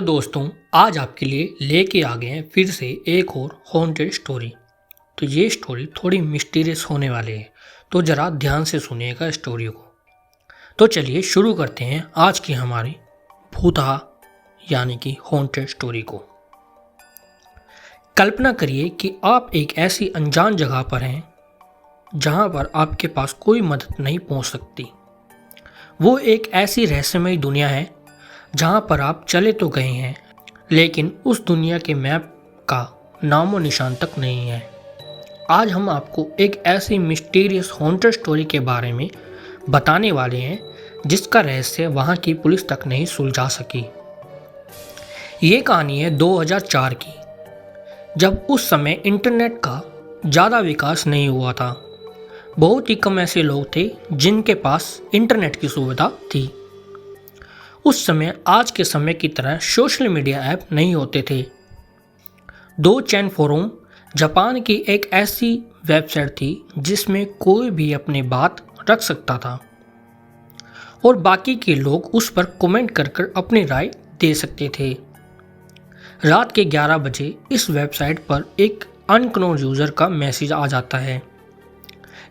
दोस्तों, आज आपके लिए लेके आ गए हैं फिर से एक और हॉन्टेड स्टोरी। तो ये स्टोरी थोड़ी मिस्टीरियस होने वाली है, तो ज़रा ध्यान से सुनिएगा स्टोरी को। तो चलिए शुरू करते हैं आज की हमारी भूतहा यानी कि हॉन्टेड स्टोरी को। कल्पना करिए कि आप एक ऐसी अनजान जगह पर हैं जहां पर आपके पास कोई मदद नहीं पहुंच सकती। वो एक ऐसी रहस्यमयी दुनिया है जहां पर आप चले तो गए हैं, लेकिन उस दुनिया के मैप का नामो निशान तक नहीं है। आज हम आपको एक ऐसी मिस्टीरियस हॉन्टेड स्टोरी के बारे में बताने वाले हैं जिसका रहस्य वहां की पुलिस तक नहीं सुलझा सकी। ये कहानी है 2004 की, जब उस समय इंटरनेट का ज़्यादा विकास नहीं हुआ था। बहुत ही कम ऐसे लोग थे जिनके पास इंटरनेट की सुविधा थी। उस समय आज के समय की तरह सोशल मीडिया ऐप नहीं होते थे। 2chan फोरम जापान की एक ऐसी वेबसाइट थी जिसमें कोई भी अपनी बात रख सकता था और बाकी के लोग उस पर कमेंट कर अपनी राय दे सकते थे। रात के 11 बजे इस वेबसाइट पर एक अननोन यूज़र का मैसेज आ जाता है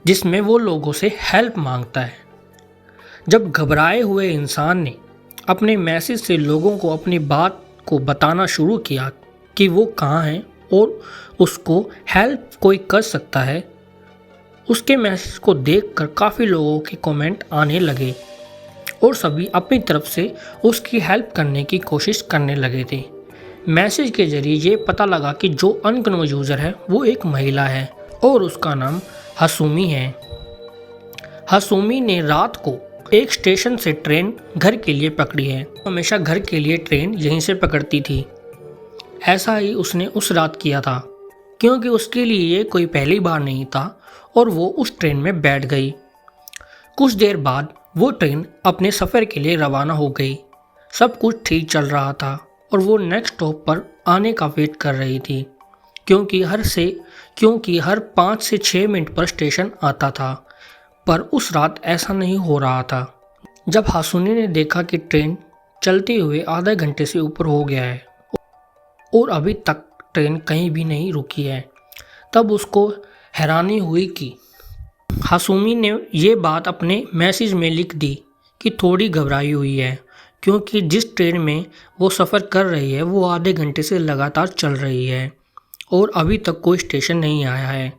जिसमें वो लोगों से हेल्प मांगता है। जब घबराए हुए इंसान ने अपने मैसेज से लोगों को अपनी बात को बताना शुरू किया कि वो कहाँ हैं और उसको हेल्प कोई कर सकता है, उसके मैसेज को देखकर काफ़ी लोगों के कमेंट आने लगे और सभी अपनी तरफ से उसकी हेल्प करने की कोशिश करने लगे थे। मैसेज के जरिए ये पता लगा कि जो अननोन यूज़र है वो एक महिला है और उसका नाम हसुमी है। हसुमी ने रात को एक स्टेशन से ट्रेन घर के लिए पकड़ी है। हमेशा घर के लिए ट्रेन यहीं से पकड़ती थी। ऐसा ही उसने उस रात किया था क्योंकि उसके लिए ये कोई पहली बार नहीं था और वो उस ट्रेन में बैठ गई। कुछ देर बाद वो ट्रेन अपने सफ़र के लिए रवाना हो गई। सब कुछ ठीक चल रहा था और वो नेक्स्ट स्टॉप पर आने का वेट कर रही थी क्योंकि हर 5 से 6 मिनट पर स्टेशन आता था। पर उस रात ऐसा नहीं हो रहा था। जब हासुनी ने देखा कि ट्रेन चलते हुए आधे घंटे से ऊपर हो गया है और अभी तक ट्रेन कहीं भी नहीं रुकी है, तब उसको हैरानी हुई कि हासुमी ने ये बात अपने मैसेज में लिख दी कि थोड़ी घबराई हुई है क्योंकि जिस ट्रेन में वो सफ़र कर रही है वो आधे घंटे से लगातार चल रही है और अभी तक कोई स्टेशन नहीं आया है।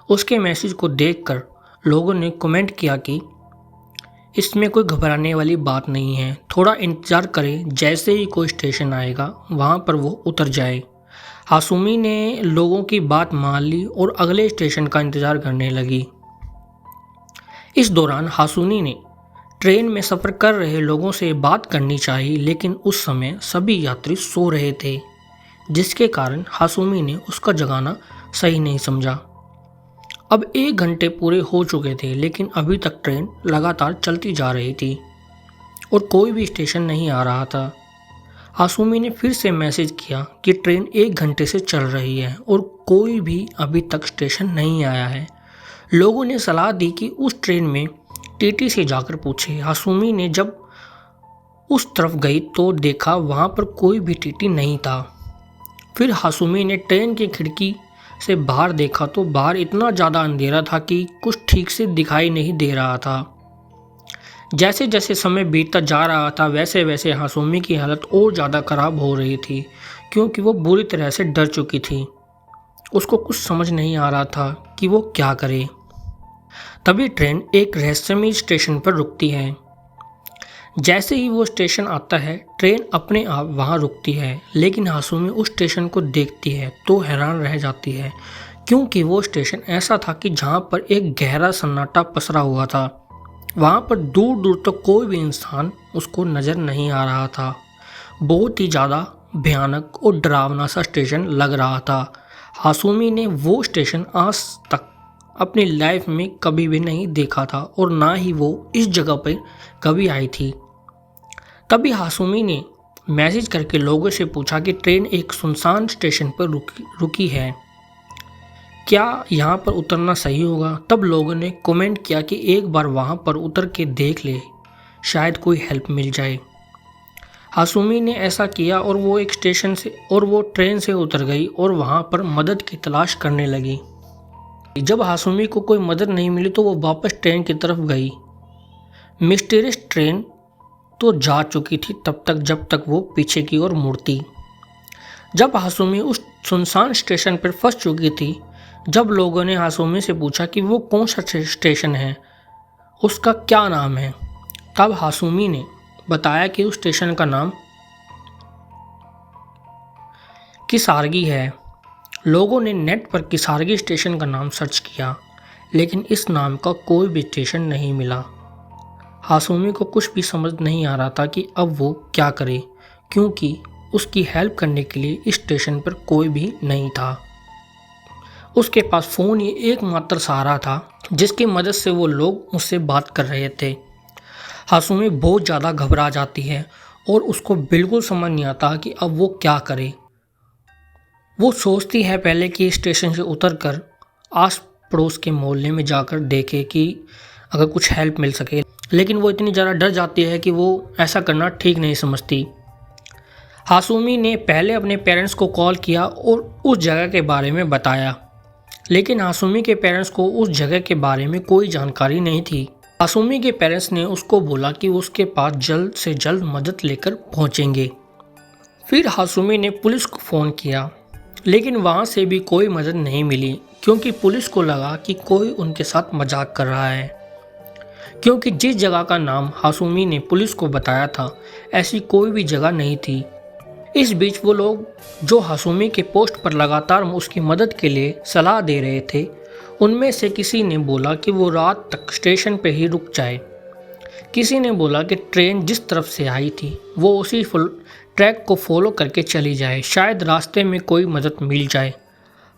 उसके मैसेज को देखकर लोगों ने कमेंट किया कि इसमें कोई घबराने वाली बात नहीं है, थोड़ा इंतज़ार करें, जैसे ही कोई स्टेशन आएगा वहाँ पर वो उतर जाए। हासुमी ने लोगों की बात मान ली और अगले स्टेशन का इंतज़ार करने लगी। इस दौरान हासुनी ने ट्रेन में सफ़र कर रहे लोगों से बात करनी चाहिए, लेकिन उस समय सभी यात्री सो रहे थे, जिसके कारण हासुमी ने उसका जगाना सही नहीं समझा। अब 1 घंटे पूरे हो चुके थे लेकिन अभी तक ट्रेन लगातार चलती जा रही थी और कोई भी स्टेशन नहीं आ रहा था। हासुमी ने फिर से मैसेज किया कि ट्रेन 1 घंटे से चल रही है और कोई भी अभी तक स्टेशन नहीं आया है। लोगों ने सलाह दी कि उस ट्रेन में टीटी से जाकर पूछे। हासुमी ने जब उस तरफ गई तो देखा वहाँ पर कोई भी टीटी नहीं था। फिर हासुमी ने ट्रेन की खिड़की से बाहर देखा तो बाहर इतना ज़्यादा अंधेरा था कि कुछ ठीक से दिखाई नहीं दे रहा था। जैसे जैसे समय बीतता जा रहा था वैसे वैसे हासुमी की हालत और ज़्यादा ख़राब हो रही थी क्योंकि वो बुरी तरह से डर चुकी थी। उसको कुछ समझ नहीं आ रहा था कि वो क्या करे। तभी ट्रेन एक रहस्यमयी स्टेशन पर रुकती है। जैसे ही वो स्टेशन आता है ट्रेन अपने आप वहाँ रुकती है, लेकिन हासुमी उस स्टेशन को देखती है तो हैरान रह जाती है क्योंकि वो स्टेशन ऐसा था कि जहाँ पर एक गहरा सन्नाटा पसरा हुआ था। वहाँ पर दूर दूर तक कोई भी इंसान उसको नज़र नहीं आ रहा था। बहुत ही ज़्यादा भयानक और डरावना सा स्टेशन लग रहा था। हासुमी ने वो स्टेशन आज तक अपनी लाइफ में कभी भी नहीं देखा था और ना ही वो इस जगह पर कभी आई थी। तभी हासुमी ने मैसेज करके लोगों से पूछा कि ट्रेन एक सुनसान स्टेशन पर रुकी है, क्या यहाँ पर उतरना सही होगा। तब लोगों ने कमेंट किया कि एक बार वहाँ पर उतर के देख ले, शायद कोई हेल्प मिल जाए। हासुमी ने ऐसा किया और वो ट्रेन से उतर गई और वहाँ पर मदद की तलाश करने लगी। जब हासुमी को कोई मदद नहीं मिली तो वो वापस ट्रेन की तरफ गई। मिस्टीरियस ट्रेन तो जा चुकी थी तब तक जब तक वो पीछे की ओर मुड़ती। जब हासुमी उस सुनसान स्टेशन पर फंस चुकी थी, जब लोगों ने हासुमी से पूछा कि वो कौन सा स्टेशन है, उसका क्या नाम है, तब हासुमी ने बताया कि उस स्टेशन का नाम किसारगी है। लोगों ने नेट पर किसारगी स्टेशन का नाम सर्च किया, लेकिन इस नाम का कोई भी स्टेशन नहीं मिला। हासुमी को कुछ भी समझ नहीं आ रहा था कि अब वो क्या करे, क्योंकि उसकी हेल्प करने के लिए इस स्टेशन पर कोई भी नहीं था। उसके पास फ़ोन ही एकमात्र सहारा था जिसकी मदद से वो लोग उससे बात कर रहे थे। हासुमी बहुत ज़्यादा घबरा जाती है और उसको बिल्कुल समझ नहीं आता कि अब वो क्या करे। वो सोचती है पहले कि स्टेशन से उतरकर आस पड़ोस के मोहल्ले में जाकर देखे कि अगर कुछ हेल्प मिल सके, लेकिन वो इतनी ज़्यादा डर जाती है कि वो ऐसा करना ठीक नहीं समझती। हासुमी ने पहले अपने पेरेंट्स को कॉल किया और उस जगह के बारे में बताया, लेकिन हासुमी के पेरेंट्स को उस जगह के बारे में कोई जानकारी नहीं थी। हासुमी के पेरेंट्स ने उसको बोला कि उसके पास जल्द से जल्द मदद लेकर पहुंचेंगे। फिर हासुमी ने पुलिस को फ़ोन किया, लेकिन वहां से भी कोई मदद नहीं मिली, क्योंकि पुलिस को लगा कि कोई उनके साथ मजाक कर रहा है, क्योंकि जिस जगह का नाम हासुमी ने पुलिस को बताया था ऐसी कोई भी जगह नहीं थी। इस बीच वो लोग जो हासुमी के पोस्ट पर लगातार उसकी मदद के लिए सलाह दे रहे थे, उनमें से किसी ने बोला कि वो रात तक स्टेशन पर ही रुक जाए। किसी ने बोला कि ट्रेन जिस तरफ से आई थी वो उसी ट्रैक को फॉलो करके चली जाए, शायद रास्ते में कोई मदद मिल जाए।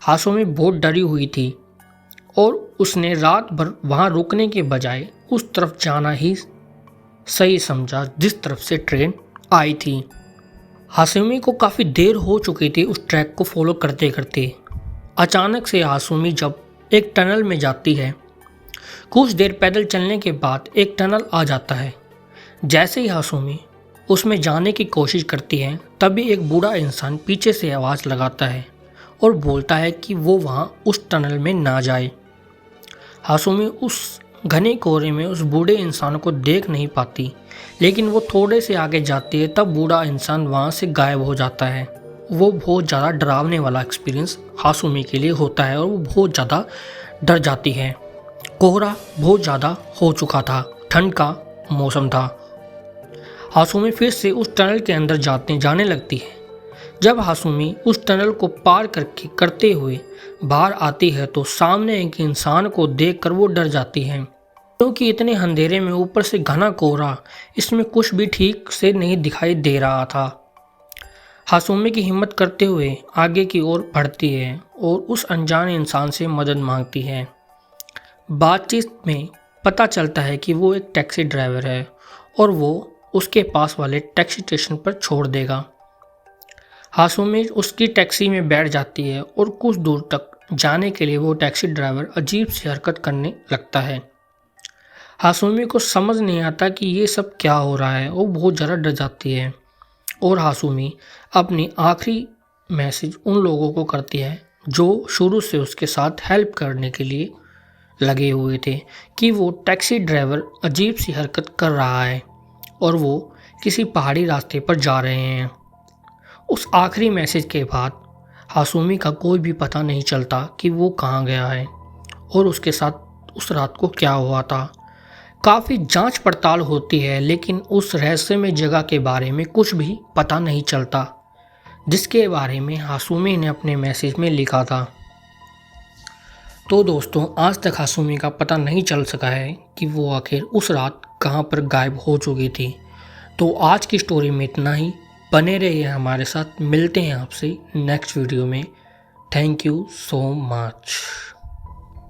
हासुमी बहुत डरी हुई थी और उसने रात भर वहाँ रुकने के बजाय उस तरफ जाना ही सही समझा जिस तरफ से ट्रेन आई थी। हासुमी को काफ़ी देर हो चुकी थी उस ट्रैक को फॉलो करते करते। अचानक से हासुमी जब एक टनल में जाती है, कुछ देर पैदल चलने के बाद एक टनल आ जाता है। जैसे ही हासुमी उसमें जाने की कोशिश करती है, तभी एक बूढ़ा इंसान पीछे से आवाज़ लगाता है और बोलता है कि वो वहाँ उस टनल में ना जाए। हासुमी उस घने कोहरे में उस बूढ़े इंसान को देख नहीं पाती, लेकिन वो थोड़े से आगे जाती है, तब बूढ़ा इंसान वहाँ से गायब हो जाता है। वो बहुत ज़्यादा डरावने वाला एक्सपीरियंस हासुमी के लिए होता है और वो बहुत ज़्यादा डर जाती है। कोहरा बहुत ज़्यादा हो चुका था, ठंड का मौसम था। हासुमी फिर से उस टनल के अंदर जाने लगती है। जब हासुमी उस टनल को पार करते हुए बाहर आती है तो सामने एक इंसान को देखकर वो डर जाती है, क्योंकि इतने अंधेरे में ऊपर से घना कोहरा, इसमें कुछ भी ठीक से नहीं दिखाई दे रहा था। हासुमी की हिम्मत करते हुए आगे की ओर बढ़ती है और उस अनजान इंसान से मदद मांगती है। बातचीत में पता चलता है कि वो एक टैक्सी ड्राइवर है और वो उसके पास वाले टैक्सी स्टेशन पर छोड़ देगा। हासुमी उसकी टैक्सी में बैठ जाती है और कुछ दूर तक जाने के लिए वो टैक्सी ड्राइवर अजीब सी हरकत करने लगता है। हासुमी को समझ नहीं आता कि ये सब क्या हो रहा है, वो बहुत ज़्यादा डर जाती है और हासुमी अपनी आखिरी मैसेज उन लोगों को करती है जो शुरू से उसके साथ हेल्प करने के लिए लगे हुए थे कि वो टैक्सी ड्राइवर अजीब सी हरकत कर रहा है और वो किसी पहाड़ी रास्ते पर जा रहे हैं। उस आखिरी मैसेज के बाद हासुमी का कोई भी पता नहीं चलता कि वो कहाँ गया है और उसके साथ उस रात को क्या हुआ था। काफ़ी जांच पड़ताल होती है, लेकिन उस रहस्यमय जगह के बारे में कुछ भी पता नहीं चलता जिसके बारे में हासुमी ने अपने मैसेज में लिखा था। तो दोस्तों, आज तक हासुमी का पता नहीं चल सका है कि वो आखिर उस रात कहाँ पर गायब हो चुकी थी। तो आज की स्टोरी में इतना ही। बने रहिए हमारे साथ, मिलते हैं आपसे नेक्स्ट वीडियो में। Thank you so much.